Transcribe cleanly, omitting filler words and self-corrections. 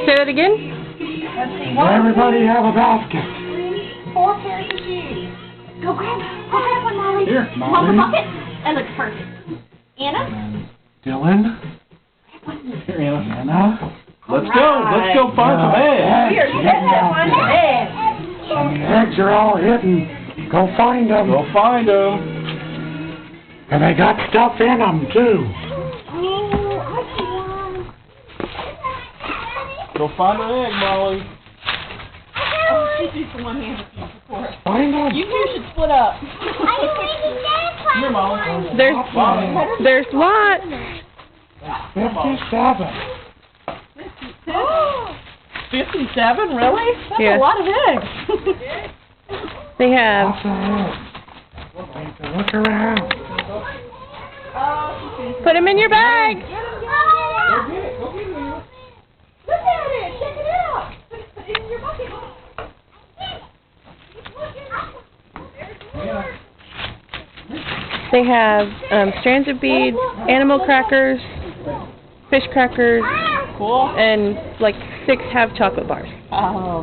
say that again? Let's see. Everybody have a basket. 4 pairs of shoes. Go grab one, Molly. Here, You want the Molly. bucket? That looks perfect. Anna? Dylan. Here, Anna. Anna. Let's go find some eggs. We are setting up on eggs. The eggs are all hidden. Go find them. Go find them. And they got stuff in them, too. Oh, I see one. Go find an egg, Molly. Oh, she's used to one-handed before. Find them. You two should split up. Here, Molly. There's what? 57. 57, really? That's Yeah. a lot of eggs. They have Lots of eggs. Need to look around. put them in your bag. Look at it. Check it out. Put it in your bucket. They have strands of beads, animal crackers, fish crackers, Cool. and like 6 have chocolate bars. Oh.